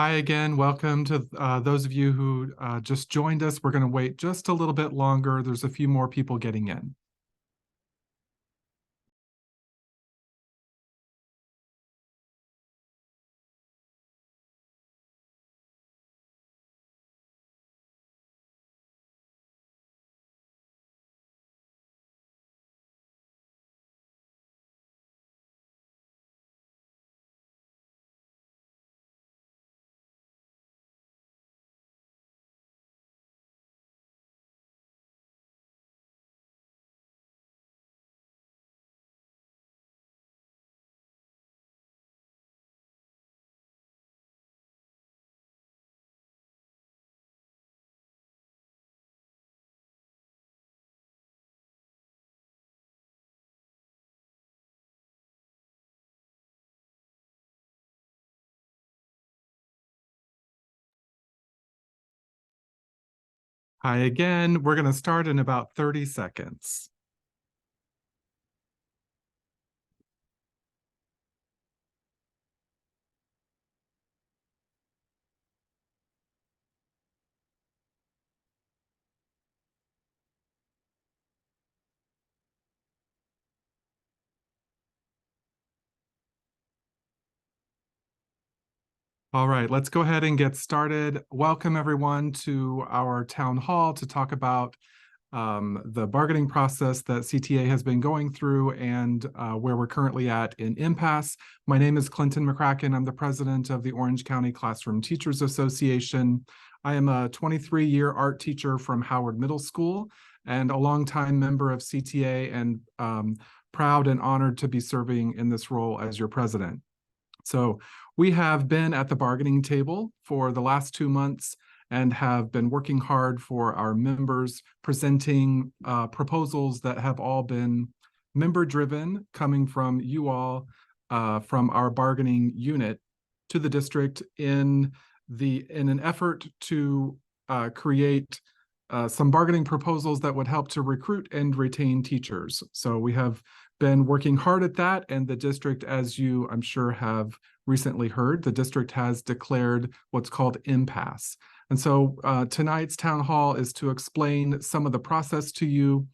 Hi again. Welcome to those of you who just joined us. We're going to wait just a little bit longer. There's a few more people getting in. Hi again. We're going to start in about 30 seconds. All right, let's go ahead and get started. Welcome everyone to our town hall to talk about the bargaining process that CTA has been going through and where we're currently at in impasse. My name is Clinton McCracken. I'm the president of the Orange County Classroom Teachers Association. I am a 23-year art teacher from Howard Middle School and a longtime member of CTA and proud and honored to be serving in this role as your president. So we have been at the bargaining table for the last 2 months and have been working hard for our members, presenting proposals that have all been member-driven, coming from you all, from our bargaining unit to the district in an effort to create some bargaining proposals that would help to recruit and retain teachers. So we have been working hard at that, and the district, as you, I'm sure, have recently heard, the district has declared what's called impasse. And so tonight's town hall is to explain some of the process to you,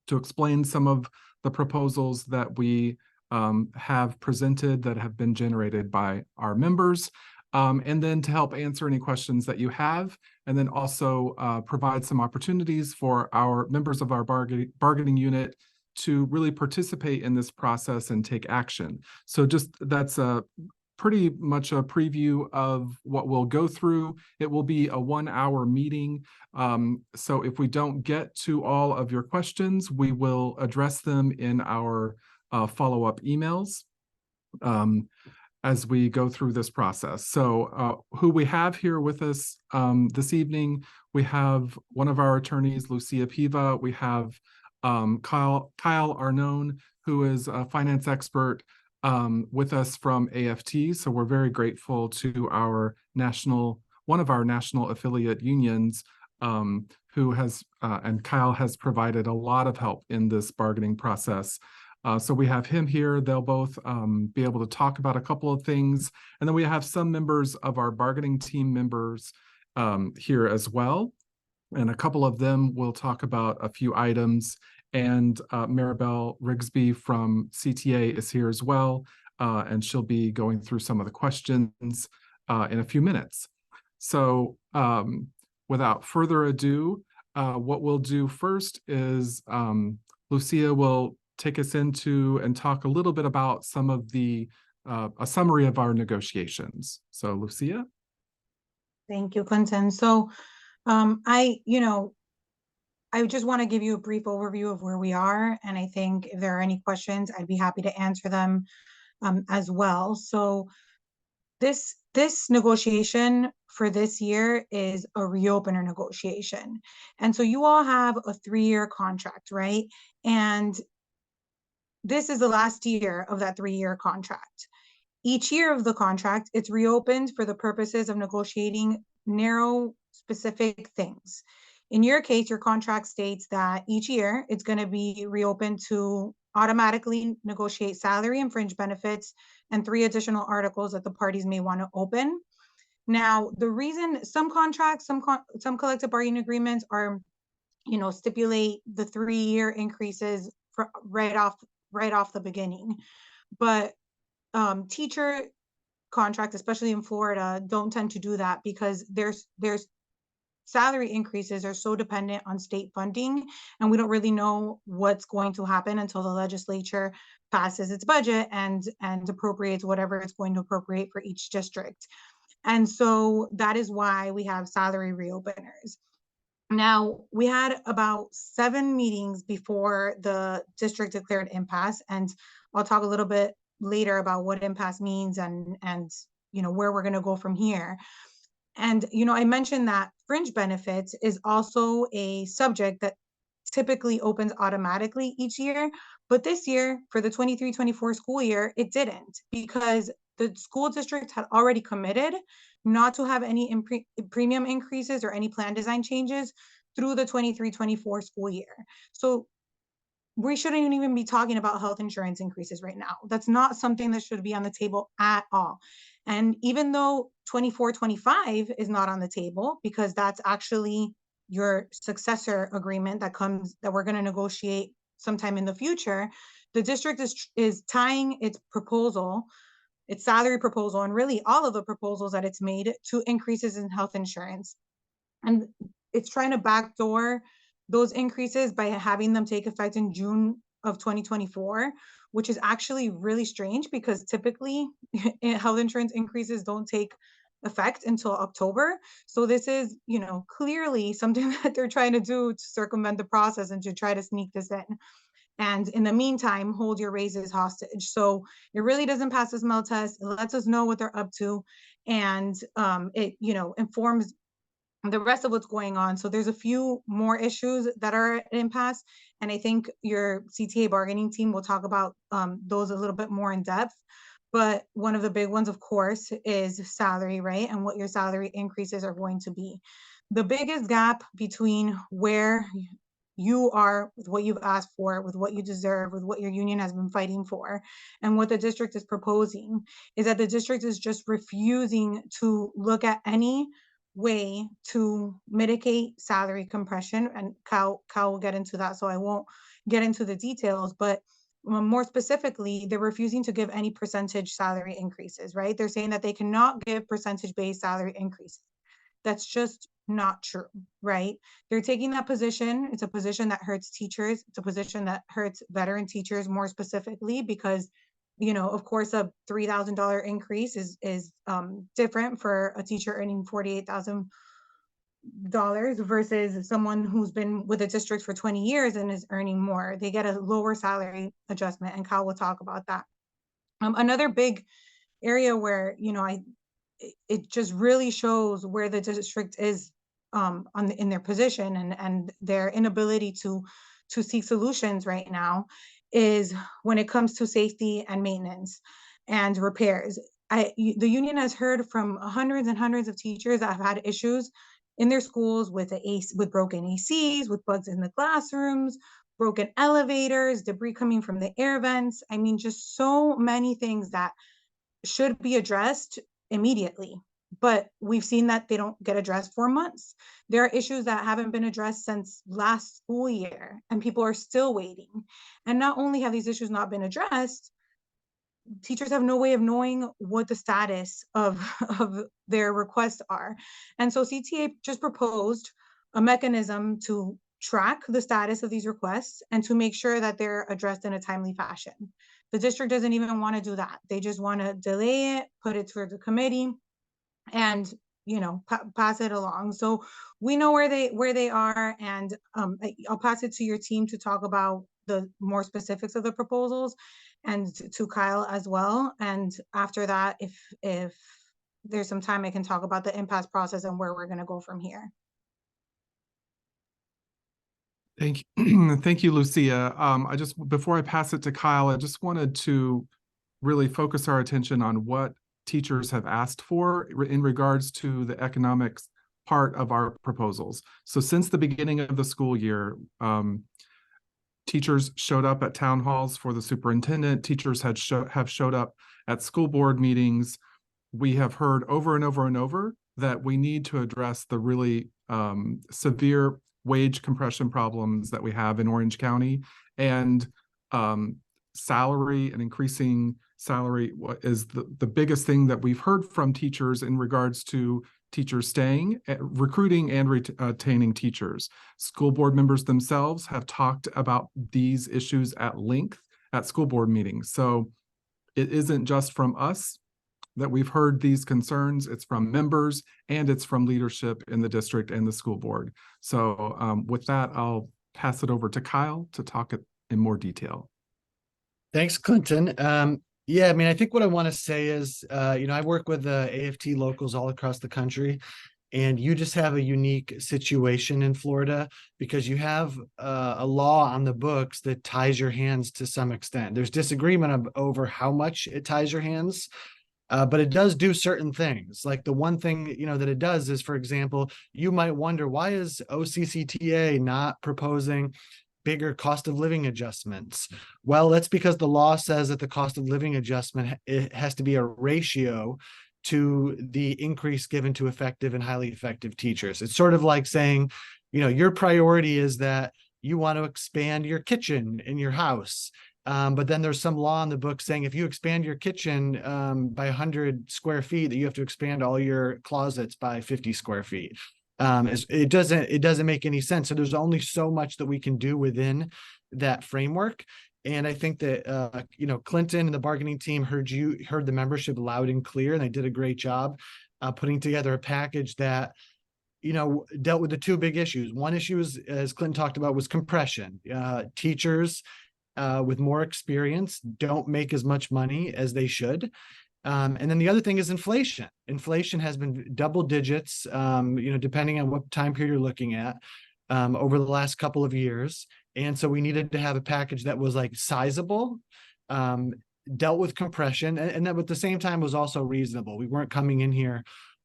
to explain some of the proposals that we have presented that have been generated by our members, and then to help answer any questions that you have, and then also provide some opportunities for our members of our bargaining unit to really participate in this process and take action. So just that's pretty much a preview of what we'll go through. It will be a 1-hour meeting. So if we don't get to all of your questions, we will address them in our follow-up emails as we go through this process. So who we have here with us this evening, we have one of our attorneys, Lucia Piva. We have Kyle Arnone, who is a finance expert with us from AFT. So we're very grateful to one of our national affiliate unions, who has, and Kyle has provided a lot of help in this bargaining process. So we have him here. They'll both be able to talk about a couple of things. And then we have some members of our bargaining team members here as well. And a couple of them will talk about a few items. And Maribel Rigsby from CTA is here as well. And she'll be going through some of the questions in a few minutes. So without further ado, what we'll do first is Lucia will take us into and talk a little bit about some of a summary of our negotiations. So Lucia. Thank you, Clinton. So I just want to give you a brief overview of where we are. And I think if there are any questions, I'd be happy to answer them as well. So this negotiation for this year is a reopener negotiation. And so you all have a 3-year contract, right? And this is the last year of that 3-year contract. Each year of the contract, it's reopened for the purposes of negotiating narrow, specific things. In your case, your contract states that each year it's going to be reopened to automatically negotiate salary and fringe benefits and 3 additional articles that the parties may want to open. Now, the reason some contracts, some collective bargaining agreements are, stipulate the 3-year increases right off the beginning, but teacher contracts, especially in Florida, don't tend to do that because there's salary increases are so dependent on state funding, and we don't really know what's going to happen until the legislature passes its budget and appropriates whatever it's going to appropriate for each district. And so that is why we have salary reopeners. Now, we had about 7 meetings before the district declared impasse, and I'll talk a little bit later about what impasse means and where we're going to go from here. And I mentioned that fringe benefits is also a subject that typically opens automatically each year, but this year for the 23-24 school year, it didn't, because the school district had already committed not to have any premium increases or any plan design changes through the 23-24 school year. So we shouldn't even be talking about health insurance increases right now. That's not something that should be on the table at all. And even though 24-25 is not on the table, because that's actually your successor agreement that we're going to negotiate sometime in the future, the district is tying its salary proposal, and really all of the proposals that it's made, to increases in health insurance. And it's trying to backdoor those increases by having them take effect in June of 2024, which is actually really strange because typically health insurance increases don't take effect until October. So this is, clearly something that they're trying to do to circumvent the process and to try to sneak this in. And in the meantime, hold your raises hostage. So it really doesn't pass the smell test. It lets us know what they're up to. And it, informs the rest of what's going on. So there's a few more issues that are at impasse, and I think your CTA bargaining team will talk about those a little bit more in depth. But one of the big ones, of course, is salary, right? And what your salary increases are going to be. The biggest gap between where you are with what you've asked for, with what you deserve, with what your union has been fighting for, and what the district is proposing, is that the district is just refusing to look at any way to mitigate salary compression. And Kyle will get into that, so I won't get into the details, but more specifically, they're refusing to give any percentage salary increases, right? They're saying that they cannot give percentage-based salary increases. That's just not true, right? They're taking that position. It's a position that hurts teachers. It's a position that hurts veteran teachers more specifically because, of course, a $3,000 increase is different for a teacher earning $48,000 versus someone who's been with a district for 20 years and is earning more. They get a lower salary adjustment, and Kyle will talk about that. Another big area where, it just really shows where the district is in their position and their inability to seek solutions right now is when it comes to safety and maintenance and repairs. The union has heard from hundreds and hundreds of teachers that have had issues in their schools with with broken ACs, with bugs in the classrooms, broken elevators, debris coming from the air vents. I mean, just so many things that should be addressed immediately, but we've seen that they don't get addressed for months. There are issues that haven't been addressed since last school year, and people are still waiting. And not only have these issues not been addressed, teachers have no way of knowing what the status of their requests are. And so CTA just proposed a mechanism to track the status of these requests and to make sure that they're addressed in a timely fashion. The district doesn't even want to do that. They just want to delay it, put it through the committee, and pass it along. So we know where they are, and I'll pass it to your team to talk about the more specifics of the proposals, and to Kyle as well. And after that, if there's some time, I can talk about the impasse process and where we're going to go from here. Thank you. Thank you, Lucia. Before I pass it to Kyle, I just wanted to really focus our attention on what teachers have asked for in regards to the economics part of our proposals. So since the beginning of the school year, teachers showed up at town halls for the superintendent. Teachers have showed up at school board meetings we have heard over and over and over that we need to address the really severe wage compression problems that we have in Orange County, and salary and increasing salary is the biggest thing that we've heard from teachers in regards to teachers staying, recruiting and retaining teachers. School board members themselves have talked about these issues at length at school board meetings. So it isn't just from us that we've heard these concerns, it's from members and it's from leadership in the district and the school board. So with that, I'll pass it over to Kyle to talk it in more detail. Thanks, Clinton. Yeah, I mean, I think what I want to say is, I work with AFT locals all across the country, and you just have a unique situation in Florida because you have a law on the books that ties your hands to some extent. There's disagreement over how much it ties your hands, but it does do certain things. Like the one thing, that it does is, for example, you might wonder, why is OCCTA not proposing bigger cost of living adjustments? Well, that's because the law says that the cost of living adjustment, it has to be a ratio to the increase given to effective and highly effective teachers. It's sort of like saying, your priority is that you want to expand your kitchen in your house. But then there's some law in the book saying if you expand your kitchen by 100 square feet, that you have to expand all your closets by 50 square feet. It doesn't make any sense. So there's only so much that we can do within that framework. And I think that, Clinton and the bargaining team heard the membership loud and clear, and they did a great job putting together a package that, dealt with the two big issues. One issue is, as Clinton talked about, was compression. Teachers with more experience don't make as much money as they should. And then the other thing is inflation. Inflation has been double digits, depending on what time period you're looking at, over the last couple of years. And so we needed to have a package that was like sizable, dealt with compression, and that at the same time was also reasonable. We weren't coming in here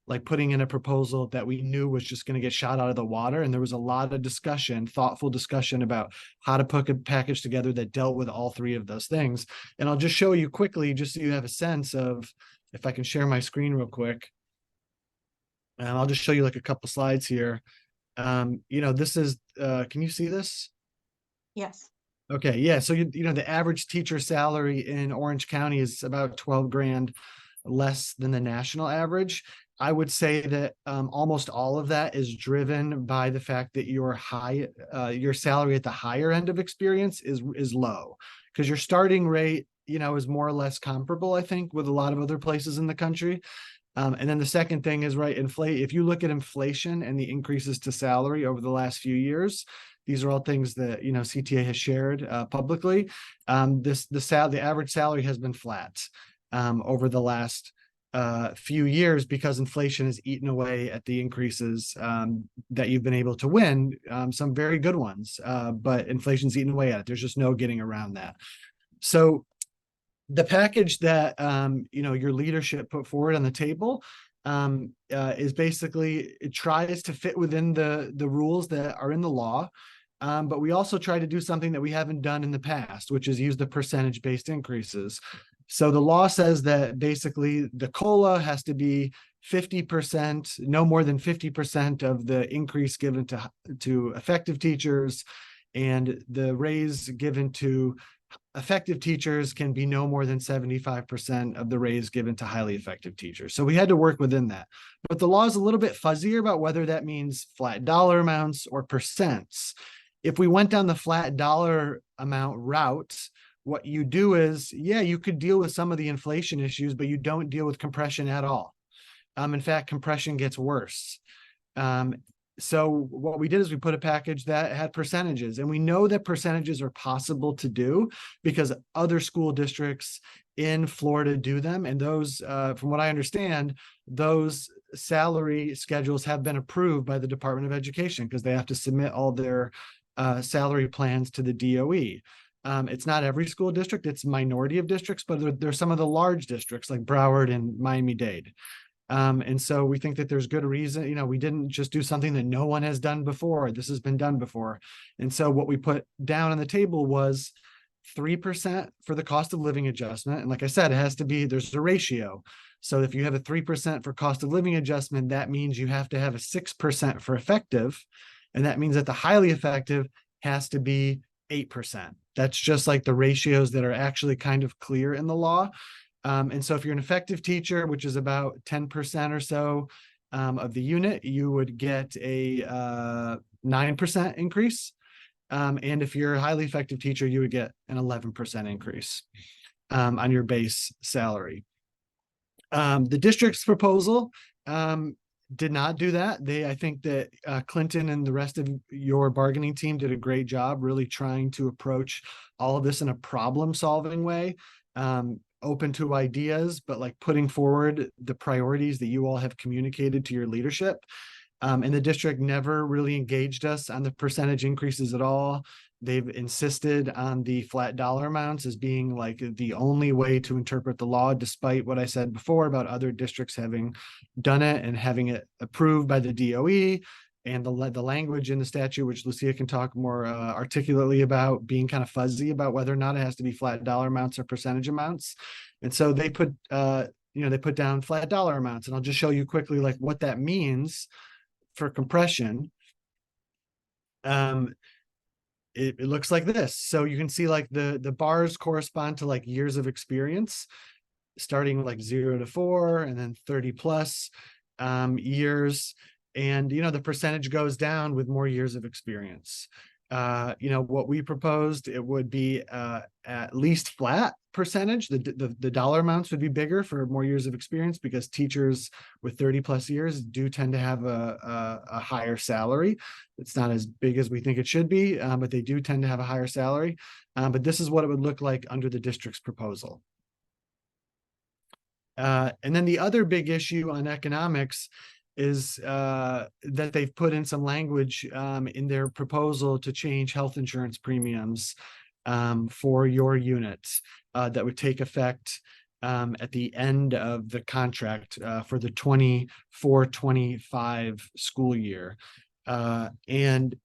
like putting in a proposal that we knew was just going to get shot out of the water. And there was a lot of discussion, thoughtful discussion about how to put a package together that dealt with all three of those things. And I'll just show you quickly, just so you have a sense of, if I can share my screen real quick. And I'll just show you like a couple slides here. This is, can you see this? Yes. Okay, yeah. So, the average teacher salary in Orange County is about 12 grand less than the national average. I would say that almost all of that is driven by the fact that your salary at the higher end of experience is low, because your starting rate, is more or less comparable, I think, with a lot of other places in the country. And then the second thing is, right, if you look at inflation and the increases to salary over the last few years, these are all things that, CTA has shared publicly. The average salary has been flat over the last few years, because inflation has eaten away at the increases that you've been able to win, some very good ones, but inflation's eaten away at it. There's just no getting around that. So the package that your leadership put forward on the table is basically, it tries to fit within the rules that are in the law. But we also try to do something that we haven't done in the past, which is use the percentage-based increases. So the law says that basically the COLA has to be 50%, no more than 50% of the increase given to effective teachers, and the raise given to effective teachers can be no more than 75% of the raise given to highly effective teachers. So we had to work within that. But the law is a little bit fuzzier about whether that means flat dollar amounts or percents. If we went down the flat dollar amount route, what you do is, you could deal with some of the inflation issues, but you don't deal with compression at all. In fact, compression gets worse. So what we did is we put a package that had percentages, and we know that percentages are possible to do because other school districts in Florida do them. And those, from what I understand, those salary schedules have been approved by the Department of Education, because they have to submit all their salary plans to the DOE. It's not every school district, it's a minority of districts, but there's some of the large districts like Broward and Miami-Dade. And so we think that there's good reason, we didn't just do something that no one has done before. This has been done before. And so what we put down on the table was 3% for the cost of living adjustment. And like I said, it has to be, there's a ratio. So if you have a 3% for cost of living adjustment, that means you have to have a 6% for effective. And that means that the highly effective has to be 8%. That's just like the ratios that are actually kind of clear in the law. And so if you're an effective teacher, which is about 10% or so of the unit, you would get a 9% increase. And if you're a highly effective teacher, you would get an 11% increase on your base salary. The district's proposal did not do that. I think that Clinton and the rest of your bargaining team did a great job really trying to approach all of this in a problem-solving way, open to ideas, but like putting forward the priorities that you all have communicated to your leadership. And the district never really engaged us on the percentage increases at all. They've insisted on the flat dollar amounts as being like the only way to interpret the law, despite what I said before about other districts having done it and having it approved by the DOE, and the language in the statute, which Lucia can talk more articulately about, being kind of fuzzy about whether or not it has to be flat dollar amounts or percentage amounts. And so they put, they put down flat dollar amounts, and I'll just show you quickly like what that means for compression. It looks like this. So you can see like the bars correspond to like years of experience, starting like 0 to 4 and then 30 plus years. And, the percentage goes down with more years of experience. What we proposed, it would be at least flat percentage. The dollar amounts would be bigger for more years of experience, because teachers with 30 plus years do tend to have a higher salary. It's not as big as we think it should be, but they do tend to have a higher salary. But this is what it would look like under the district's proposal. And then the other big issue on economics is that they've put in some language in their proposal to change health insurance premiums for your units that would take effect at the end of the contract for the 24-25 school year. And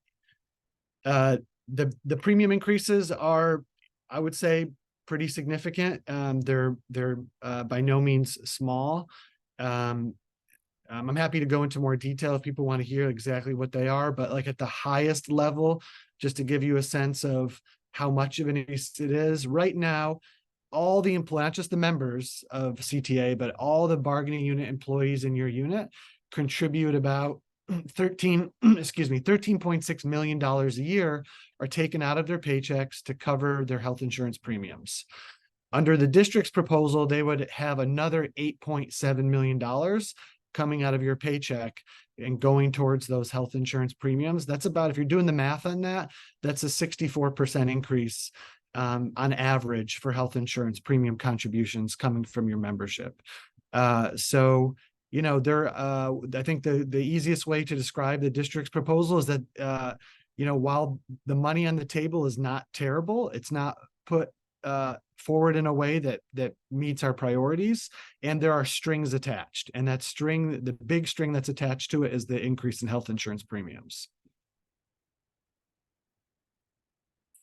the premium increases are, I would say, pretty significant. They're by no means small. I'm happy to go into more detail if people want to hear exactly what they are, but like at the highest level, just to give you a sense of how much of an increase it is right now, all the employees, not just the members of CTA, but all the bargaining unit employees in your unit contribute about $13.6 million a year are taken out of their paychecks to cover their health insurance premiums. Under the district's proposal, they would have another $8.7 million coming out of your paycheck and going towards those health insurance premiums. That's about, if you're doing the math on that, that's a 64% increase on average for health insurance premium contributions coming from your membership. So, I think the easiest way to describe the district's proposal is that, while the money on the table is not terrible, it's not put forward in a way that meets our priorities, and there are strings attached, and that string, the big string that's attached to it, is the increase in health insurance premiums.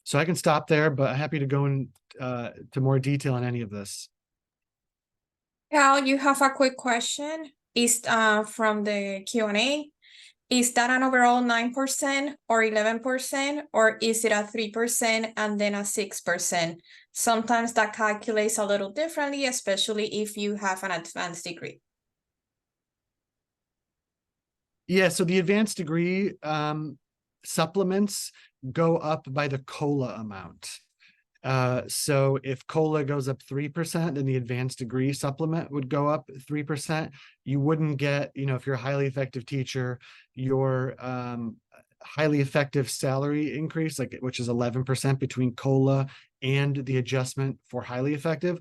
So I can stop there, but I'm happy to go into to more detail on any of this. Cal, you have a quick question. Is from the Q&A. Is that an overall 9% or 11%, or is it a 3% and then a 6%? Sometimes that calculates a little differently, especially if you have an advanced degree. Yeah, so the advanced degree supplements go up by the COLA amount. So if COLA goes up 3%, then the advanced degree supplement would go up 3%. You wouldn't get, if you're a highly effective teacher, your highly effective salary increase, which is 11% between COLA and the adjustment for highly effective,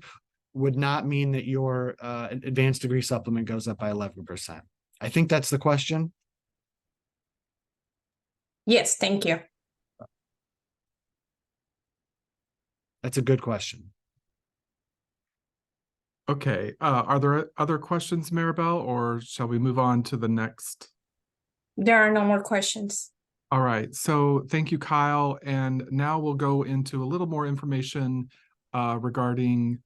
would not mean that your advanced degree supplement goes up by 11%. I think that's the question. Yes, thank you. That's a good question. Okay, are there other questions, Maribel, or shall we move on to the next? There are no more questions. All right, so thank you, Kyle. And now we'll go into a little more information regarding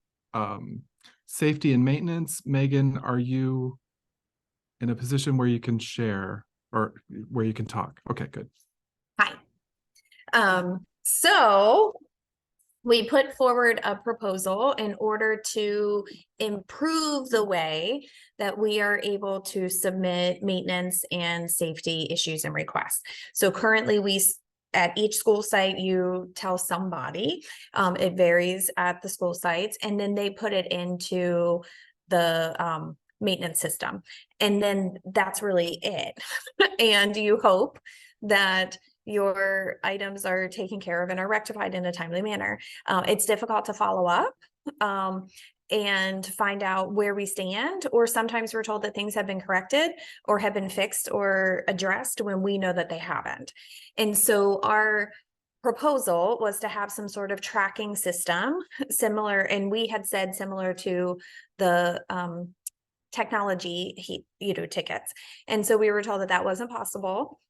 safety and maintenance. Megan, are you in a position where you can share or where you can talk? Okay, good. Hi. So we put forward a proposal in order to improve the way that we are able to submit maintenance and safety issues and requests. So currently at each school site, you tell somebody, it varies at the school sites, and then they put it into the maintenance system. And then that's really it. And you hope that your items are taken care of and are rectified in a timely manner. It's difficult to follow up and find out where we stand, or sometimes we're told that things have been corrected or have been fixed or addressed when we know that they haven't. And so our proposal was to have some sort of tracking system similar, and we had said similar to the technology tickets. And so we were told that that wasn't possible.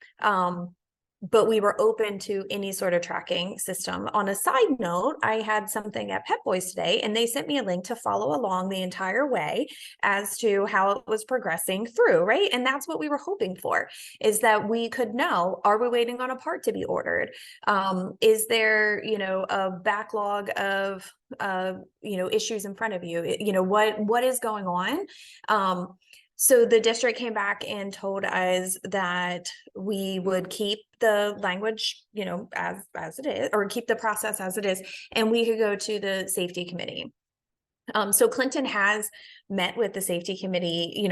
But we were open to any sort of tracking system. On a side note, I had something at Pep Boys today, and they sent me a link to follow along the entire way as to how it was progressing through, right? And that's what we were hoping for, is that we could know, are we waiting on a part to be ordered? Is there, a backlog of issues in front of you? What is going on? So the district came back and told us that we would keep the language, as it is, or keep the process as it is, and we could go to the safety committee. So Clinton has met with the safety committee,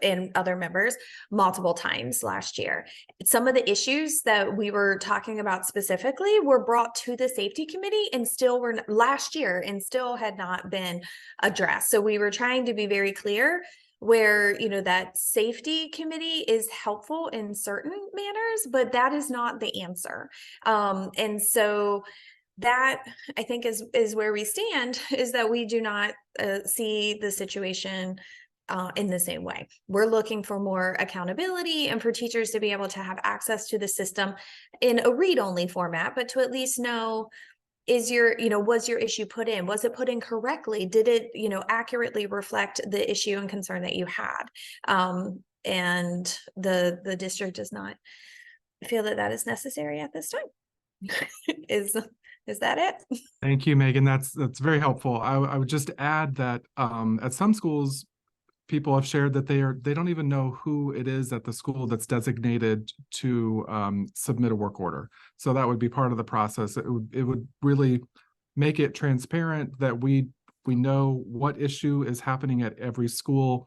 and other members multiple times last year. Some of the issues that we were talking about specifically were brought to the safety committee and still were last year and still had not been addressed. So we were trying to be very clear where, that safety committee is helpful in certain manners, but that is not the answer. And so that, I think, is where we stand, is that we do not see the situation in the same way. We're looking for more accountability and for teachers to be able to have access to the system in a read-only format, but to at least know, was your issue put in? Was it put in correctly? Did it, accurately reflect the issue and concern that you had? And the district does not feel that that is necessary at this time. Is that it? Thank you, Megan. That's very helpful. I would just add that at some schools, people have shared that they don't even know who it is at the school that's designated to submit a work order. So that would be part of the process. It would really make it transparent that we know what issue is happening at every school,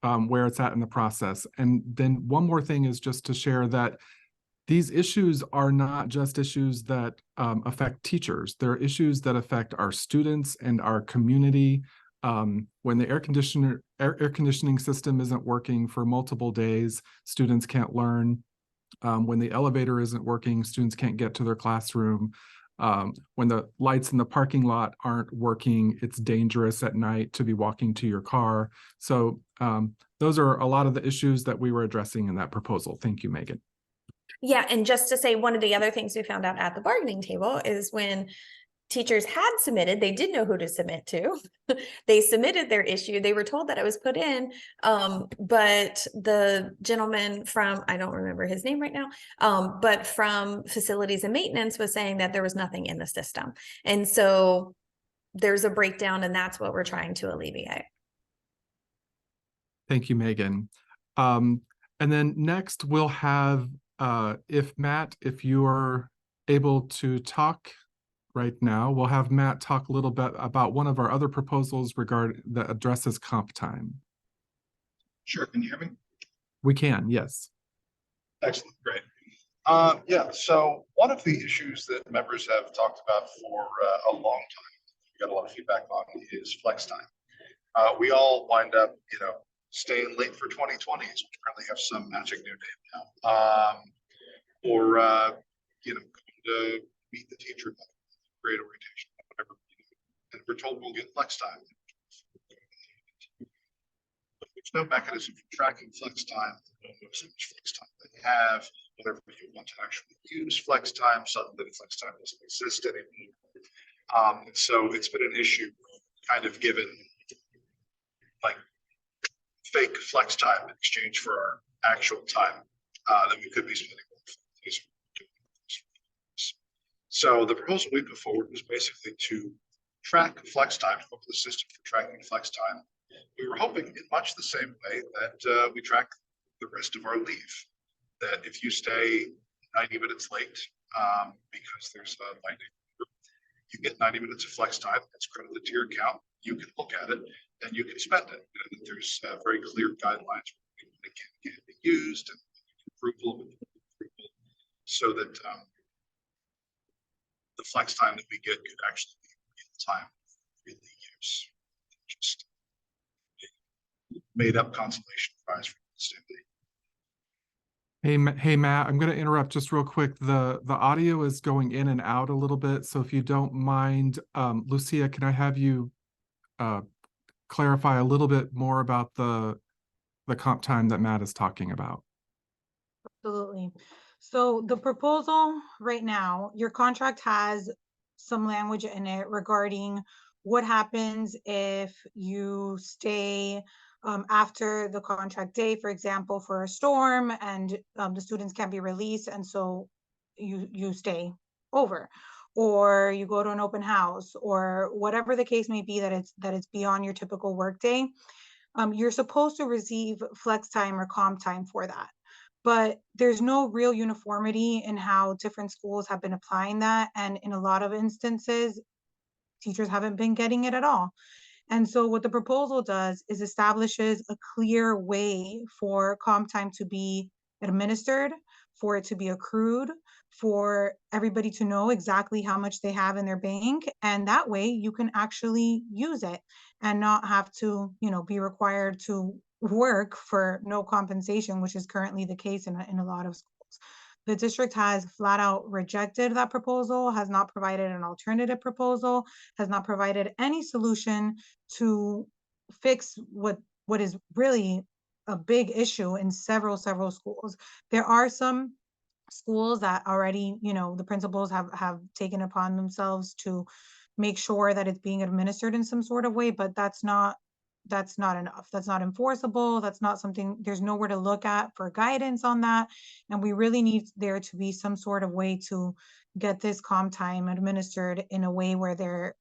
where it's at in the process. And then one more thing is just to share that these issues are not just issues that affect teachers. They're issues that affect our students and our community. When the air conditioning system isn't working for multiple days, students can't learn. When the elevator isn't working, students can't get to their classroom. When the lights in the parking lot aren't working, it's dangerous at night to be walking to your car. So those are a lot of the issues that we were addressing in that proposal. Thank you, Megan. Yeah, and just to say, one of the other things we found out at the bargaining table is when teachers had submitted, they did know who to submit to. They submitted their issue. They were told that it was put in, but the gentleman from, I don't remember his name right now, but from facilities and maintenance was saying that there was nothing in the system. And so there's a breakdown, and that's what we're trying to alleviate. Thank you, Megan. And then next we'll have, if you're able to talk right now, we'll have Matt talk a little bit about one of our other proposals that addresses comp time. Sure, can you hear me? We can, yes. Excellent, great. Yeah, so one of the issues that members have talked about for a long time, we got a lot of feedback on, is flex time. We all wind up, staying late for 2020s, which apparently have some magic new name now. Or to meet the teacher, grade orientation, whatever. And we're told we'll get flex time. There's no mechanism for tracking flex time. There's no so much flex time that you have, whatever you want to actually use flex time. Suddenly flex time doesn't exist anymore. And so it's been an issue kind of given like fake flex time in exchange for our actual time that we could be spending. So the proposal we put forward was basically to track flex time, come up with a system for tracking flex time. We were hoping in much the same way that we track the rest of our leave. That if you stay 90 minutes late because there's a lightning, you get 90 minutes of flex time. That's credited to your account. You can look at it and you can spend it. And there's very clear guidelines when it can be used and approval, so that the flex time that we get could actually be real time, really use. Just made up consolation prize for the student. Hey, Matt, I'm going to interrupt just real quick. The audio is going in and out a little bit. So if you don't mind, Lucia, can I have you clarify a little bit more about the comp time that Matt is talking about? Absolutely. So the proposal right now, your contract has some language in it regarding what happens if you stay after the contract day, for example, for a storm, and the students can't be released, and so you stay over, or you go to an open house, or whatever the case may be, that it's beyond your typical workday. You're supposed to receive flex time or comp time for that. But there's no real uniformity in how different schools have been applying that. And in a lot of instances, teachers haven't been getting it at all. And so what the proposal does is establishes a clear way for comp time to be administered, for it to be accrued, for everybody to know exactly how much they have in their bank. And that way you can actually use it and not have to, be required to work for no compensation, which is currently the case in a lot of schools. The district has flat out rejected that proposal, has not provided an alternative proposal, has not provided any solution to fix what is really a big issue in several schools. There are some schools that already, the principals have taken upon themselves to make sure that it's being administered in some sort of way, but that's not enough. That's not enforceable. That's not something, there's nowhere to look at for guidance on that. And we really need there to be some sort of way to get this comp time administered in a way where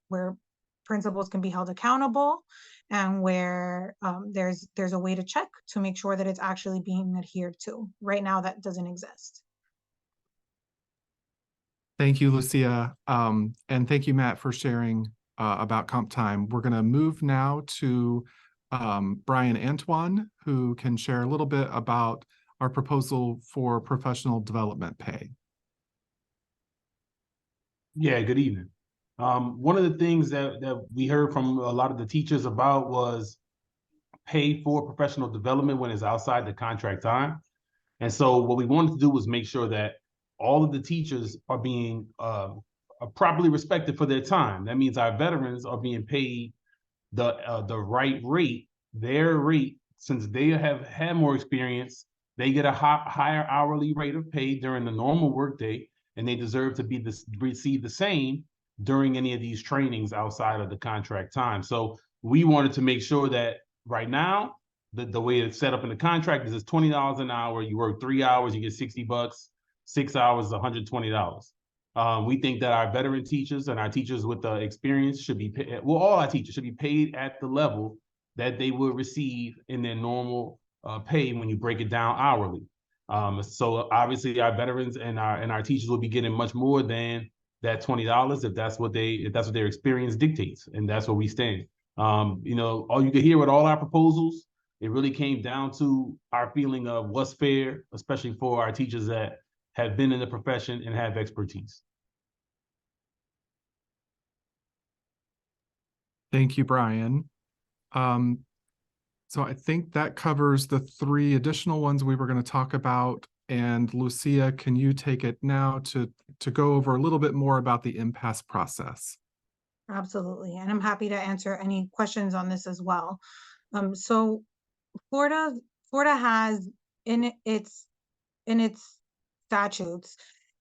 principals can be held accountable, and where there's a way to check to make sure that it's actually being adhered to. Right now, that doesn't exist. Thank you, Lucia. And thank you, Matt, for sharing about comp time. We're going to move now to Brian Antoine, who can share a little bit about our proposal for professional development pay. Yeah, good evening. One of the things that we heard from a lot of the teachers about was pay for professional development when it's outside the contract time. And so what we wanted to do was make sure that all of the teachers are being properly respected for their time. That means our veterans are being paid the right rate, their rate, since they have had more experience. They get a higher hourly rate of pay during the normal workday, and they deserve to receive the same during any of these trainings outside of the contract time. So we wanted to make sure that right now, the way it's set up in the contract is it's $20 an hour. You work 3 hours, you get $60. 6 hours is $120. We think that our veteran teachers and our teachers with the experience should be paid, well, all our teachers should be paid at the level that they would receive in their normal pay when you break it down hourly. So obviously our veterans and our teachers will be getting much more than that $20 if that's what their experience dictates, and that's where we stand. All you can hear with all our proposals, it really came down to our feeling of what's fair, especially for our teachers that have been in the profession and have expertise. Thank you, Brian. So I think that covers the 3 additional ones we were going to talk about. And Lucia, can you take it now to go over a little bit more about the impasse process? Absolutely. And I'm happy to answer any questions on this as well. So Florida has in its statutes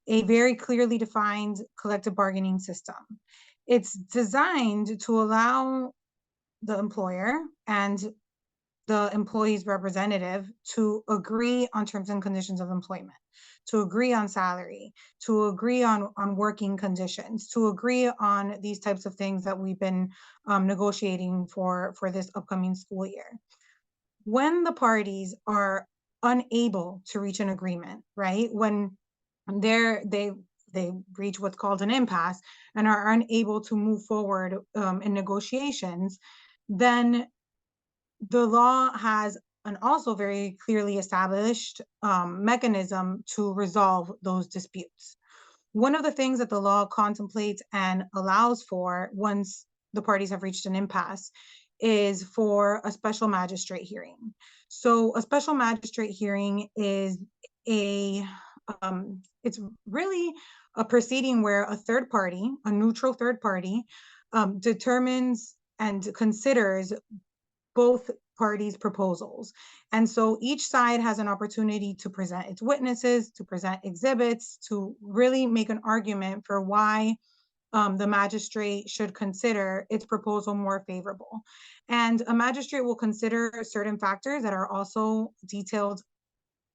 a very clearly defined collective bargaining system. It's designed to allow the employer and the employee's representative to agree on terms and conditions of employment, to agree on salary, to agree on working conditions, to agree on these types of things that we've been negotiating for this upcoming school year. When the parties are unable to reach an agreement, right? When they reach what's called an impasse and are unable to move forward in negotiations, then the law has an also very clearly established mechanism to resolve those disputes. One of the things that the law contemplates and allows for once the parties have reached an impasse is for a special magistrate hearing. So a special magistrate hearing is it's really a proceeding where a third party, a neutral third party, determines and considers both parties' proposals. And so each side has an opportunity to present its witnesses, to present exhibits, to really make an argument for why the magistrate should consider its proposal more favorable. And a magistrate will consider certain factors that are also detailed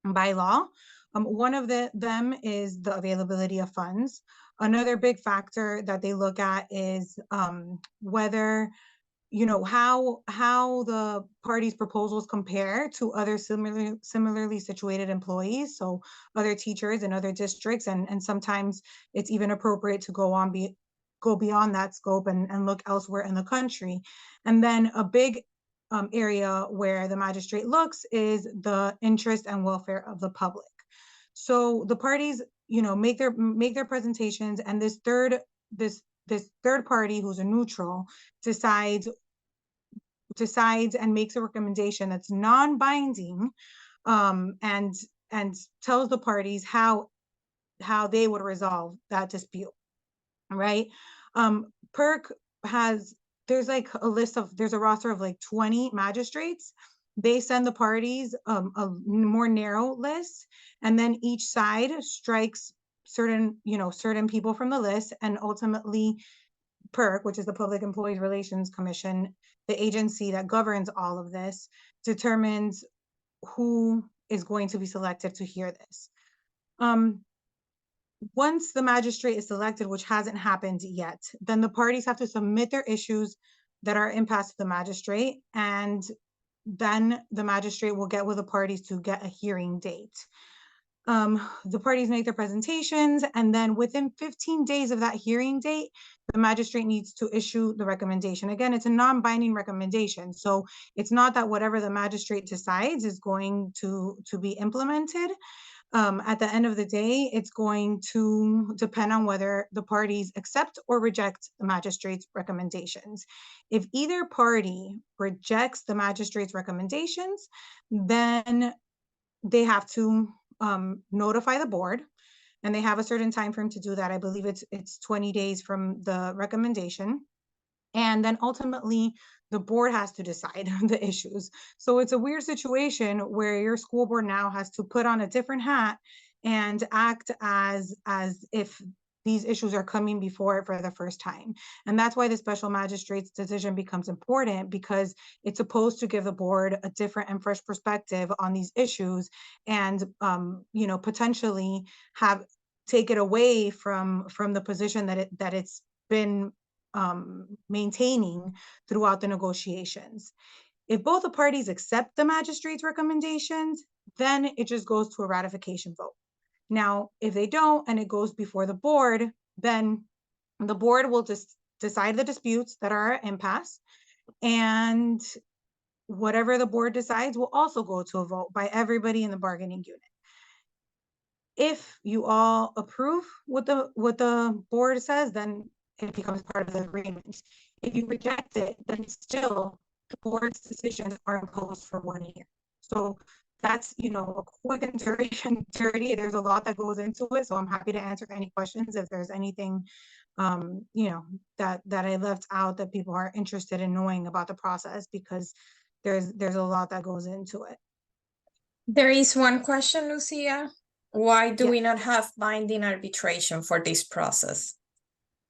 by law. One of them is the availability of funds. Another big factor that they look at is whether, you know, how the parties' proposals compare to other similarly situated employees, so other teachers in other districts, and sometimes it's even appropriate to go beyond that scope and look elsewhere in the country. And then a big area where the magistrate looks is the interest and welfare of the public. So the parties, you know, make their presentations, and this third party, who's a neutral, decides and makes a recommendation that's non-binding, and tells the parties how they would resolve that dispute, right? PERC there's a roster of like 20 magistrates. They send the parties a more narrow list, and then each side strikes certain people from the list, and ultimately PERC, which is the Public Employees Relations Commission, the agency that governs all of this, determines who is going to be selected to hear this. Once the magistrate is selected, which hasn't happened yet, then the parties have to submit their issues that are impasse to the magistrate, and then the magistrate will get with the parties to get a hearing date. The parties make their presentations, and then within 15 days of that hearing date, the magistrate needs to issue the recommendation. Again, it's a non-binding recommendation, so it's not that whatever the magistrate decides is going to be implemented. At the end of the day, it's going to depend on whether the parties accept or reject the magistrate's recommendations. If either party rejects the magistrate's recommendations, then they have to notify the board, and they have a certain time frame to do that. I believe it's 20 days from the recommendation. And then ultimately the board has to decide the issues. So it's a weird situation where your school board now has to put on a different hat and act as if these issues are coming before it for the first time. And that's why the special magistrate's decision becomes important, because it's supposed to give the board a different and fresh perspective on these issues, and potentially take it away from the position that it's been maintaining throughout the negotiations. If both the parties accept the magistrate's recommendations, then it just goes to a ratification vote. Now, if they don't and it goes before the board, then the board will just decide the disputes that are at impasse, and whatever the board decides will also go to a vote by everybody in the bargaining unit. If you all approve what the board says, then it becomes part of the agreement. If you reject it, then still the board's decisions are imposed for 1 year. So that's, a quick and dirty. There's a lot that goes into it. So I'm happy to answer any questions if there's anything, that I left out that people are interested in knowing about the process, because there's a lot that goes into it. There is one question, Lucia. Why do Yeah. we not have binding arbitration for this process?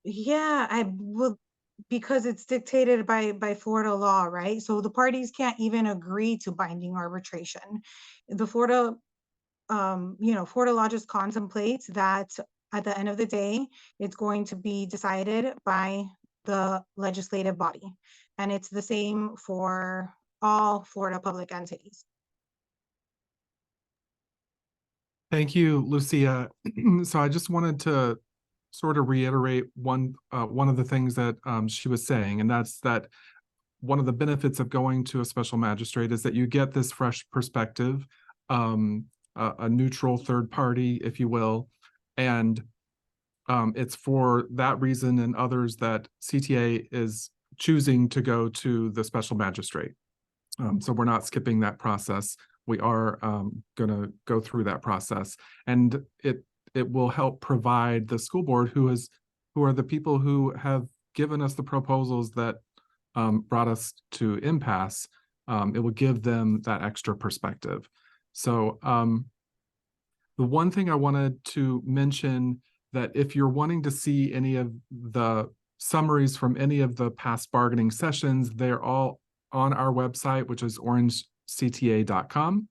Yeah, I will, because it's dictated by Florida law, right? So the parties can't even agree to binding arbitration. The Florida, Florida law just contemplates that at the end of the day, it's going to be decided by the legislative body. And it's the same for all Florida public entities. Thank you, Lucia. So I just wanted to sort of reiterate one of the things that she was saying, and that's that one of the benefits of going to a special magistrate is that you get this fresh perspective, a neutral third party, if you will, and it's for that reason and others that CTA is choosing to go to the special magistrate. So we're not skipping that process. We are going to go through that process, and it will help provide the school board, who are the people who have given us the proposals that brought us to impasse. It will give them that extra perspective. So the one thing I wanted to mention, that if you're wanting to see any of the summaries from any of the past bargaining sessions, they're all on our website, which is orangecta.com.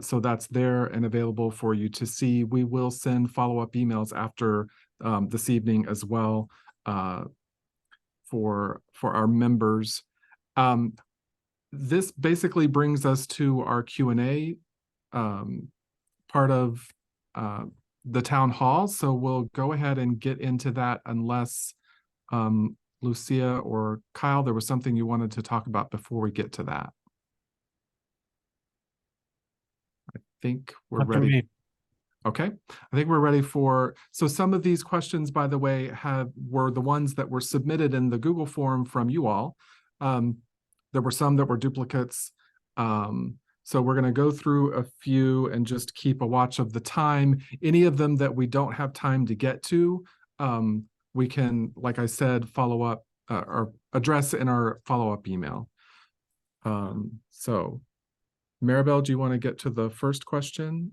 So that's there and available for you to see. We will send follow-up emails after this evening as well for our members. This basically brings us to our Q&A part of the town hall. So we'll go ahead and get into that, unless Lucia or Kyle, there was something you wanted to talk about before we get to that. I think we're After ready. me. Okay, I think we're ready for, so some of these questions, by the way, were the ones that were submitted in the Google form from you all. There were some that were duplicates. So we're going to go through a few and just keep a watch of the time. Any of them that we don't have time to get to, we can, like I said, follow up or address in our follow-up email. So Maribel, do you want to get to the first question?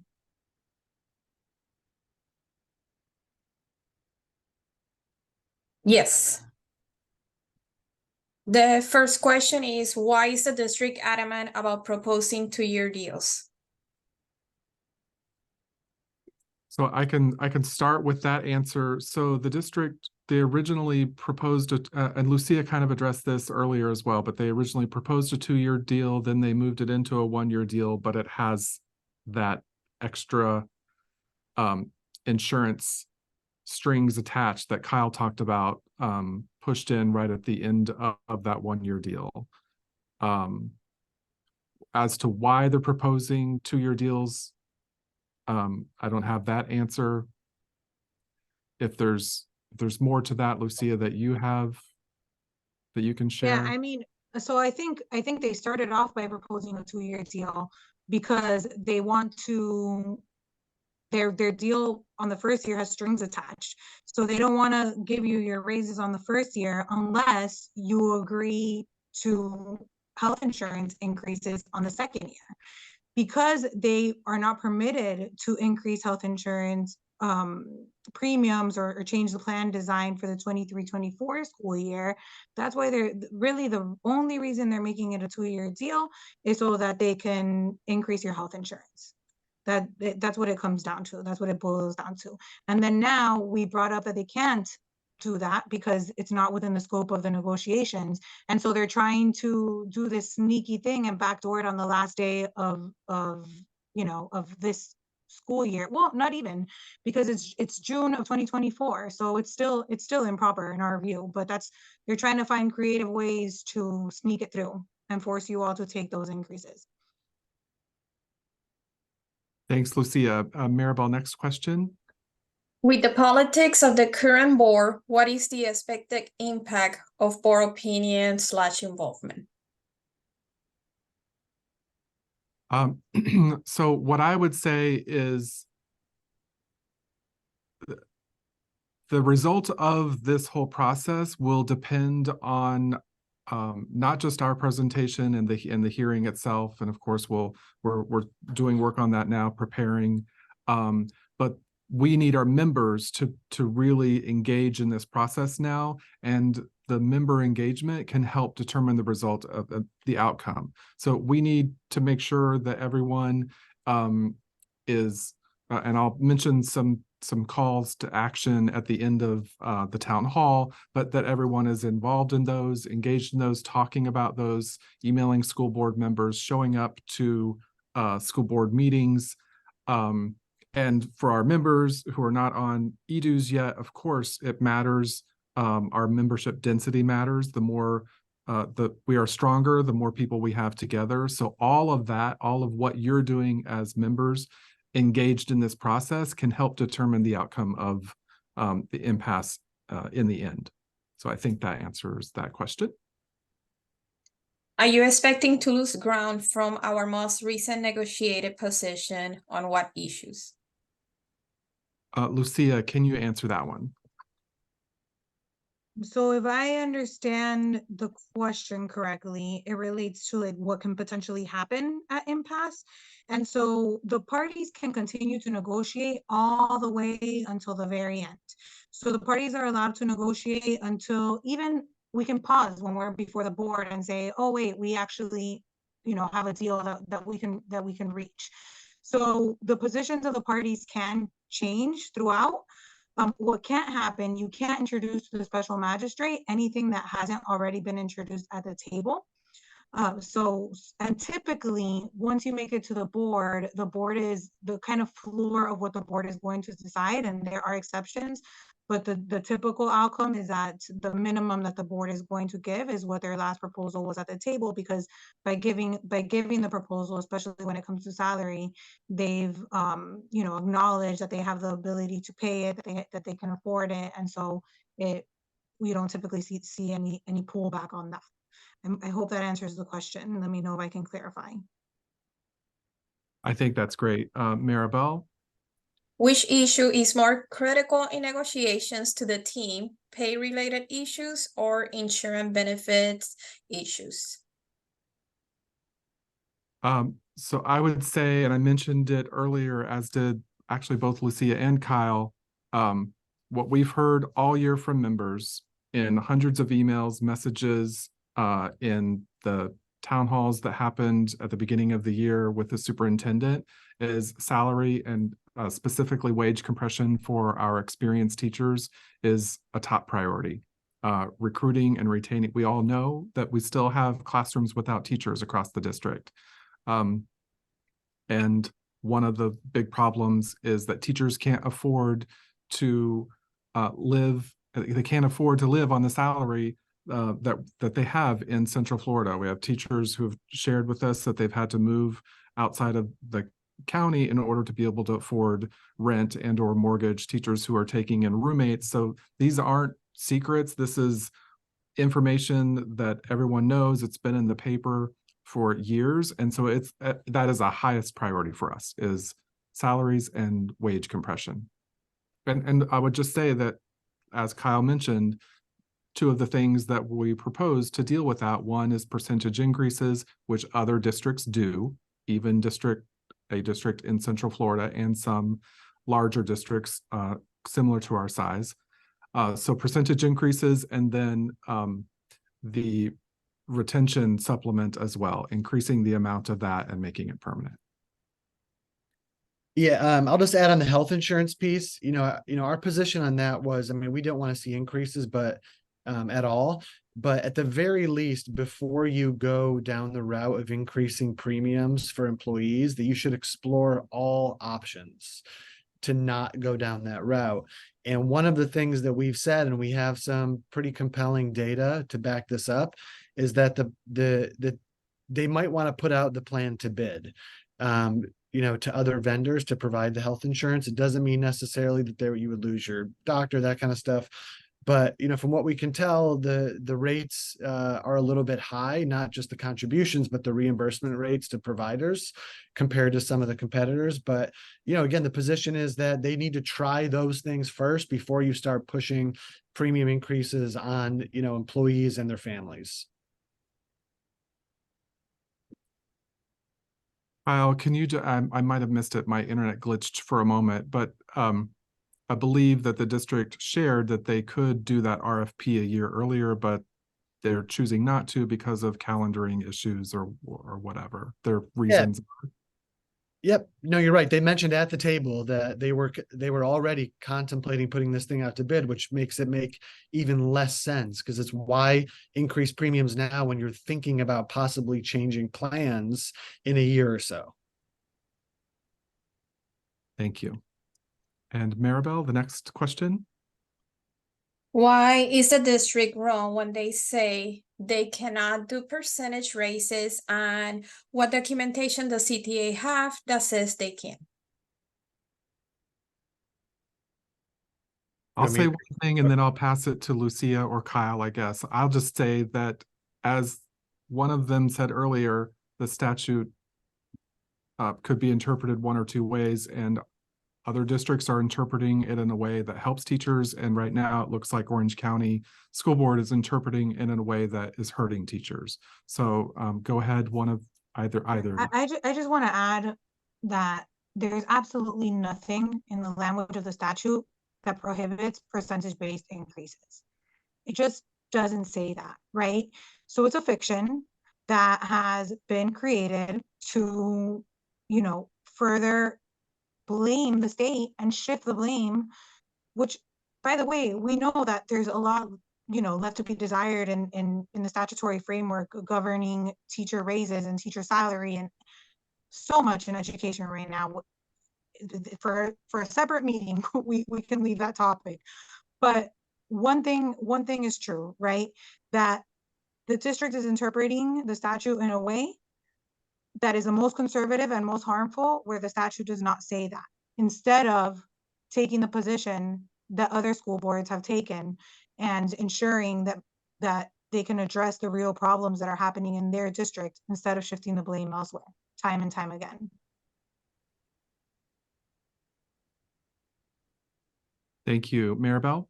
Yes. The first question is, why is the district adamant about proposing 2-year deals? So I can start with that answer. So the district, they originally proposed, and Lucia kind of addressed this earlier as well, but they originally proposed a 2-year deal, then they moved it into a 1-year deal, but it has that extra insurance strings attached that Kyle talked about, pushed in right at the end of that 1-year deal. As to why they're proposing 2-year deals, I don't have that answer. If there's more to that, Lucia, that you have, that you can share. Yeah, I mean, so I think they started off by proposing a 2-year deal because they want to, their deal on the first year has strings attached. So they don't want to give you your raises on the first year unless you agree to health insurance increases on the second year. Because they are not permitted to increase health insurance premiums or change the plan design for the 23-24 school year. That's why they're really, the only reason they're making it a 2-year deal is so that they can increase your health insurance. That's what it comes down to. That's what it boils down to. And then now we brought up that they can't do that because it's not within the scope of the negotiations. And so they're trying to do this sneaky thing and backdoor it on the last day of this school year. Well, not even, because it's June of 2024. So it's still improper in our view, but they're trying to find creative ways to sneak it through and force you all to take those increases. Thanks, Lucia. Maribel, next question. With the politics of the current board, what is the expected impact of board opinion / involvement? So what I would say is the result of this whole process will depend on not just our presentation and the hearing itself, and of course we're doing work on that now, preparing, But we need our members to really engage in this process now, and the member engagement can help determine the result of the outcome. So we need to make sure that everyone is, and I'll mention some calls to action at the end of the town hall, but that everyone is involved in those, engaged in those, talking about those, emailing school board members, showing up to school board meetings. And for our members who are not on EDUs yet, of course, it matters. Our membership density matters. The more we are stronger, the more people we have together. So all of that, all of what you're doing as members engaged in this process can help determine the outcome of the impasse in the end. So I think that answers that question. Are you expecting to lose ground from our most recent negotiated position on what issues? Lucia, can you answer that one? So if I understand the question correctly, it relates to like what can potentially happen at impasse. And so the parties can continue to negotiate all the way until the very end. So the parties are allowed to negotiate until even we can pause when we're before the board and say, oh, wait, we actually, have a deal that we can reach. So the positions of the parties can change throughout. What can't happen, you can't introduce to the special magistrate anything that hasn't already been introduced at the table. And typically, once you make it to the board is the kind of floor of what the board is going to decide, and there are exceptions, but the typical outcome is that the minimum that the board is going to give is what their last proposal was at the table, because by giving the proposal, especially when it comes to salary, they've acknowledged that they have the ability to pay it, that they can afford it, and so we don't typically see any pullback on that. I hope that answers the question. Let me know if I can clarify. I think that's great. Maribel? Which issue is more critical in negotiations to the team, pay-related issues or insurance benefits issues? So I would say, and I mentioned it earlier, as did actually both Lucia and Kyle, what we've heard all year from members in hundreds of emails, messages, in the town halls that happened at the beginning of the year with the superintendent is salary and specifically wage compression for our experienced teachers is a top priority. Recruiting and retaining, we all know that we still have classrooms without teachers across the district. And one of the big problems is that teachers can't afford to live, they can't afford to live on the salary that they have in Central Florida. We have teachers who have shared with us that they've had to move outside of the county in order to be able to afford rent and or mortgage, teachers who are taking in roommates. So these aren't secrets. This is information that everyone knows. It's been in the paper for years. And so it's that is the highest priority for us, is salaries and wage compression. And I would just say that, as Kyle mentioned, two of the things that we propose to deal with that, one is percentage increases, which other districts do, even a district in Central Florida and some larger districts similar to our size. So percentage increases, and then the retention supplement as well, increasing the amount of that and making it permanent. Yeah, I'll just add on the health insurance piece. Our position on that was, we don't want to see increases, but at all. But at the very least, before you go down the route of increasing premiums for employees, that you should explore all options to not go down that route. And one of the things that we've said, and we have some pretty compelling data to back this up, is that they might want to put out the plan to bid, to other vendors to provide the health insurance. It doesn't mean necessarily that you would lose your doctor, that kind of stuff. But, from what we can tell, the rates are a little bit high, not just the contributions, but the reimbursement rates to providers compared to some of the competitors. But, again, the position is that they need to try those things first before you start pushing premium increases on, employees and their families. Kyle, can you, I might have missed it, my internet glitched for a moment, but I believe that the district shared that they could do that RFP a year earlier, but they're choosing not to because of calendaring issues or whatever their reasons. Yep. No, you're right. They mentioned at the table that they were already contemplating putting this thing out to bid, which makes it make even less sense because it's why increase premiums now when you're thinking about possibly changing plans in a year or so. Thank you. And Maribel, the next question. Why is the district wrong when they say they cannot do percentage raises, and what documentation does CTA have that says they can? I'll say one thing and then I'll pass it to Lucia or Kyle, I guess. I'll just say that as one of them said earlier, the statute could be interpreted one or two ways, and other districts are interpreting it in a way that helps teachers. And right now it looks like Orange County School Board is interpreting it in a way that is hurting teachers. So go ahead, one of either. I just want to add that there's absolutely nothing in the language of the statute that prohibits percentage-based increases. It just doesn't say that, right? So it's a fiction that has been created to, you know, further blame the state and shift the blame, which, by the way, we know that there's a lot, you know, left to be desired in the statutory framework governing teacher raises and teacher salary, and so much in education right now. For a separate meeting, we can leave that topic. But one thing is true, right? That the district is interpreting the statute in a way that is the most conservative and most harmful, where the statute does not say that, instead of taking the position that other school boards have taken and ensuring that they can address the real problems that are happening in their district instead of shifting the blame elsewhere time and time again. Thank you. Maribel?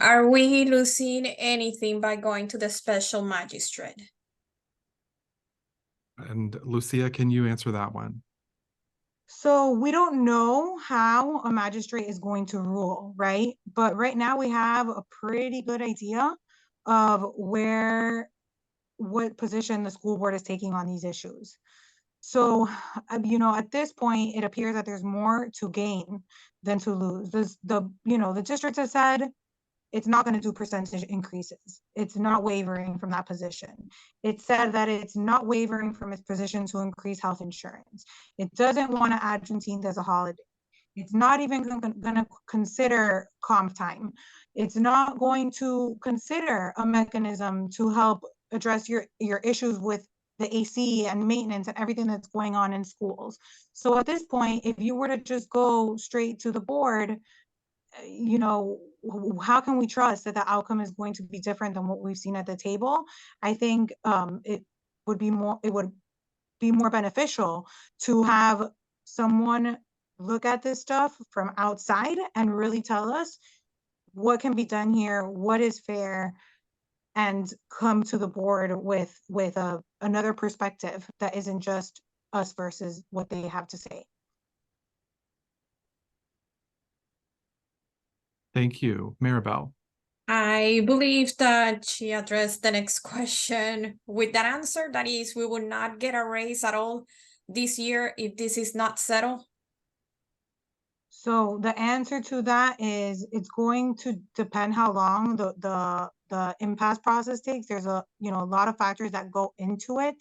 Are we losing anything by going to the special magistrate? And Lucia, can you answer that one? So we don't know how a magistrate is going to rule, right? But right now we have a pretty good idea of what position the school board is taking on these issues. So, you know, at this point, it appears that there's more to gain than to lose. The district has said it's not going to do percentage increases. It's not wavering from that position. It said that it's not wavering from its position to increase health insurance. It doesn't want to add Juneteenth as a holiday. It's not even going to consider comp time. It's not going to consider a mechanism to help address your issues with the AC and maintenance and everything that's going on in schools. So at this point, if you were to just go straight to the board, you know, how can we trust that the outcome is going to be different than what we've seen at the table? I think it would be more beneficial to have someone look at this stuff from outside and really tell us what can be done here, what is fair, and come to the board with another perspective that isn't just us versus what they have to say. Thank you. Maribel? I believe that she addressed the next question with that answer. That is, we will not get a raise at all this year if this is not settled. So the answer to that is it's going to depend how long the impasse process takes. There's a lot of factors that go into it.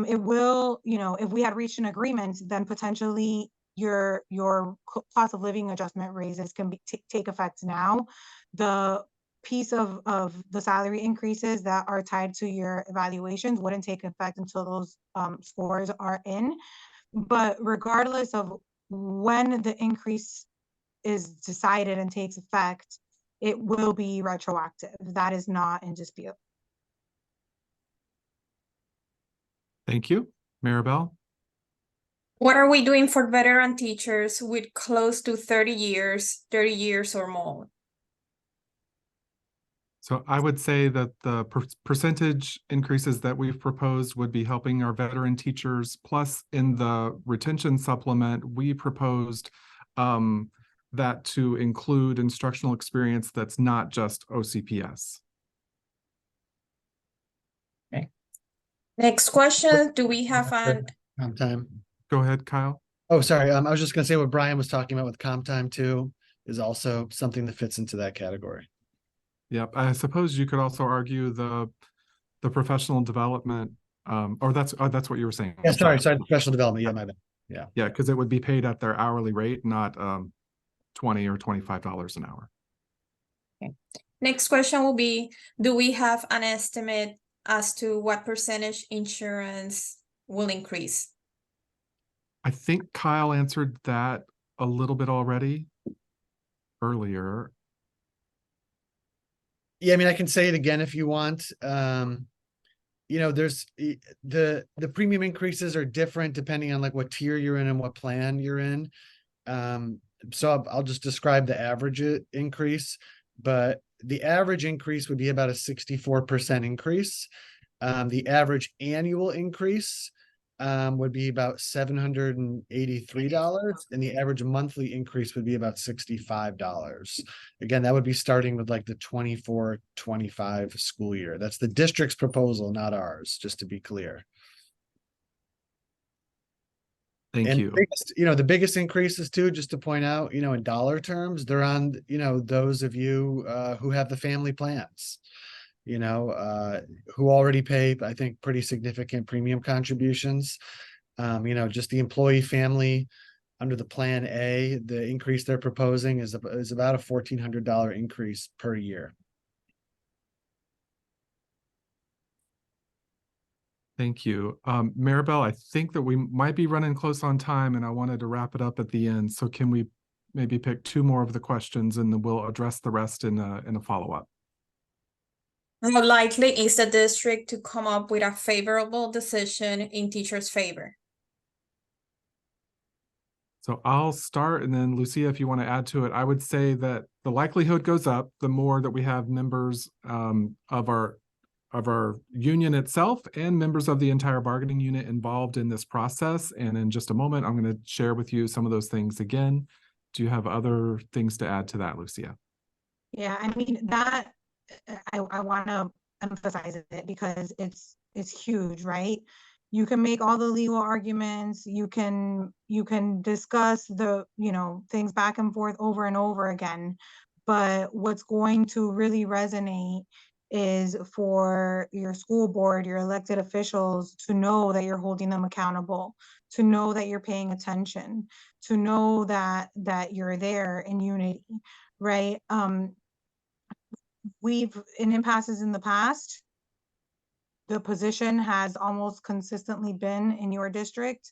It will, if we had reached an agreement, then potentially your cost of living adjustment raises can take effect now. The piece of the salary increases that are tied to your evaluations wouldn't take effect until those scores are in. But regardless of when the increase is decided and takes effect, it will be retroactive. That is not in dispute. Thank you. Maribel? What are we doing for veteran teachers with close to 30 years or more? So I would say that the percentage increases that we've proposed would be helping our veteran teachers. Plus, in the retention supplement, we proposed that to include instructional experience that's not just OCPS. Next question, do we have an, Comp time. Go ahead, Kyle. Oh, sorry. I was just gonna say what Brian was talking about with comp time too is also something that fits into that category. Yep, I suppose you could also argue the professional development, or that's what you were saying. Yeah, I'm sorry, professional development. Yeah, my bad. Yeah, because it would be paid at their hourly rate, not $20 or $25 an hour. next question will be, do we have an estimate as to what percentage insurance will increase? I think Kyle answered that a little bit already earlier. Yeah, I mean, I can say it again if you want. You know, there's the premium increases are different depending on like what tier you're in and what plan you're in. So I'll just describe the average increase, but the average increase would be about a 64% increase. The average annual increase would be about $783, and the average monthly increase would be about $65. Again, that would be starting with like the 24-25 school year. That's the district's proposal, not ours, just to be clear. Thank you. The biggest increases too, just to point out, in dollar terms, they're on, those of you who have the family plans, who already pay, I think, pretty significant premium contributions. Just the employee family under the Plan A, the increase they're proposing is about a $1,400 increase per year. Thank you. Maribel, I think that we might be running close on time, and I wanted to wrap it up at the end. So can we maybe pick two more of the questions, and then we'll address the rest in a follow-up? How likely is the district to come up with a favorable decision in teachers' favor? So I'll start, and then Lucia, if you want to add to it, I would say that the likelihood goes up the more that we have members of our union itself and members of the entire bargaining unit involved in this process. And in just a moment, I'm going to share with you some of those things again. Do you have other things to add to that, Lucia? Yeah, I mean, that I want to emphasize it because it's huge, right? You can make all the legal arguments, you can discuss the, things back and forth over and over again. But what's going to really resonate is for your school board, your elected officials, to know that you're holding them accountable, to know that you're paying attention, to know that you're there in unity, right? We've in impasses in the past, the position has almost consistently been in your district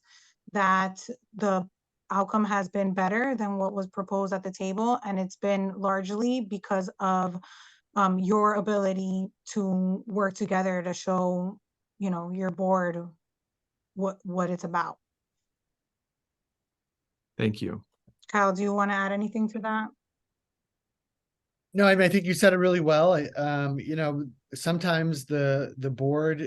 that the outcome has been better than what was proposed at the table, and it's been largely because of your ability to work together to show, your board what it's about. Thank you. Kyle, do you want to add anything to that? No, I mean, I think you said it really well. Sometimes the board,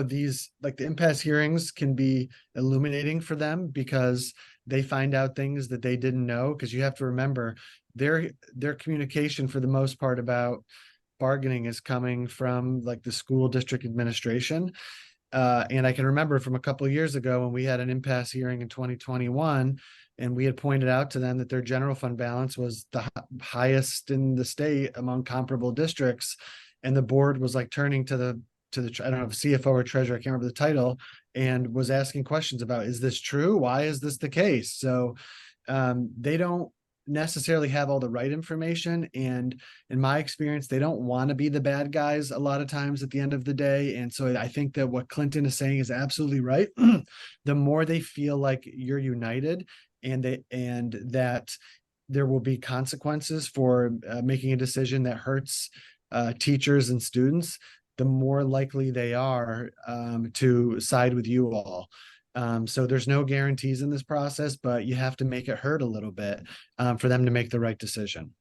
these like the impasse hearings can be illuminating for them because they find out things that they didn't know. Because you have to remember their communication for the most part about bargaining is coming from like the school district administration. And I can remember from a couple of years ago when we had an impasse hearing in 2021, and we had pointed out to them that their general fund balance was the highest in the state among comparable districts. And the board was like turning to the I don't know if CFO or treasurer, I can't remember the title, and was asking questions about, is this true? Why is this the case? So they don't necessarily have all the right information, and in my experience they don't want to be the bad guys a lot of times at the end of the day. And so I think that what Clinton is saying is absolutely right. The more they feel like you're united and that there will be consequences for making a decision that hurts teachers and students, the more likely they are to side with you all. So there's no guarantees in this process, but you have to make it hurt a little bit for them to make the right decision.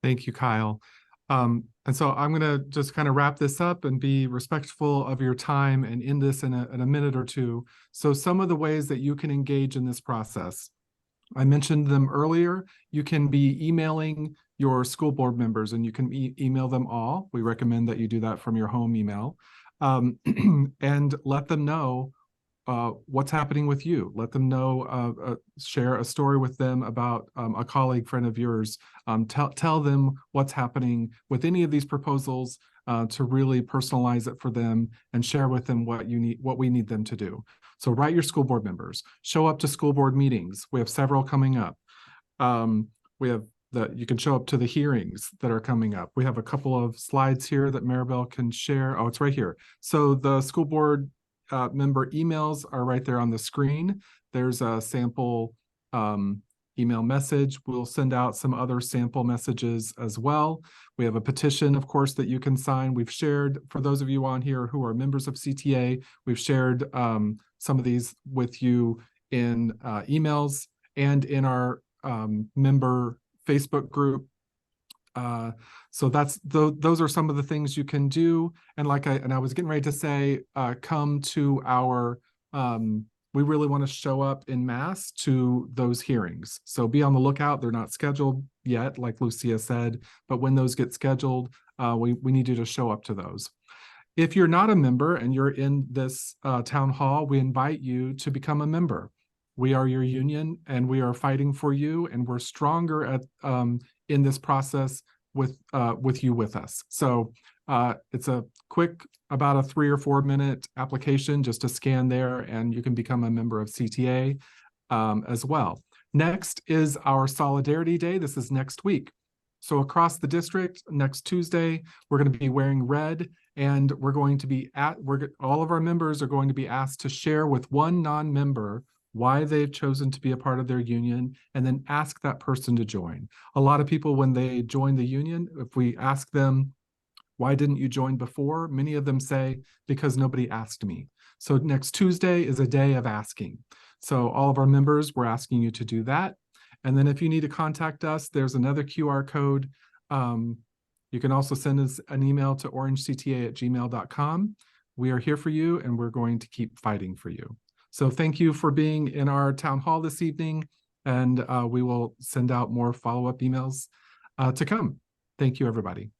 Thank you, Kyle. And so I'm going to just kind of wrap this up and be respectful of your time and end this in a minute or two. So some of the ways that you can engage in this process. I mentioned them earlier. You can be emailing your school board members, and you can email them all. We recommend that you do that from your home email, and let them know what's happening with you. Let them know, share a story with them about a colleague, friend of yours. Tell them what's happening with any of these proposals to really personalize it for them and share with them what we need them to do. So write your school board members, show up to school board meetings. We have several coming up. You can show up to the hearings that are coming up. We have a couple of slides here that Maribel can share. Oh, it's right here. So the school board member emails are right there on the screen. There's a sample email message. We'll send out some other sample messages as well. We have a petition, of course, that you can sign. We've shared, for those of you on here who are members of CTA, we've shared some of these with you in emails and in our member Facebook group. So those are some of the things you can do. And I was getting ready to say, come to our, we really want to show up en masse to those hearings. So be on the lookout. They're not scheduled yet, like Lucia said, but when those get scheduled, we need you to show up to those. If you're not a member and you're in this town hall, we invite you to become a member. We are your union and we are fighting for you, and we're stronger at in this process with you with us. So it's a quick, about a 3 or 4 minute application just to scan there, and you can become a member of CTA as well. Next is our Solidarity Day. This is next week. So across the district, next Tuesday, we're going to be wearing red, and we're going to be all of our members are going to be asked to share with one non-member why they've chosen to be a part of their union, and then ask that person to join. A lot of people, when they join the union, if we ask them, why didn't you join before? Many of them say, because nobody asked me. So next Tuesday is a day of asking. So all of our members, we're asking you to do that. And then if you need to contact us, there's another QR code. You can also send us an email to orangecta@gmail.com. We are here for you, and we're going to keep fighting for you. So thank you for being in our town hall this evening, and we will send out more follow-up emails to come. Thank you, everybody.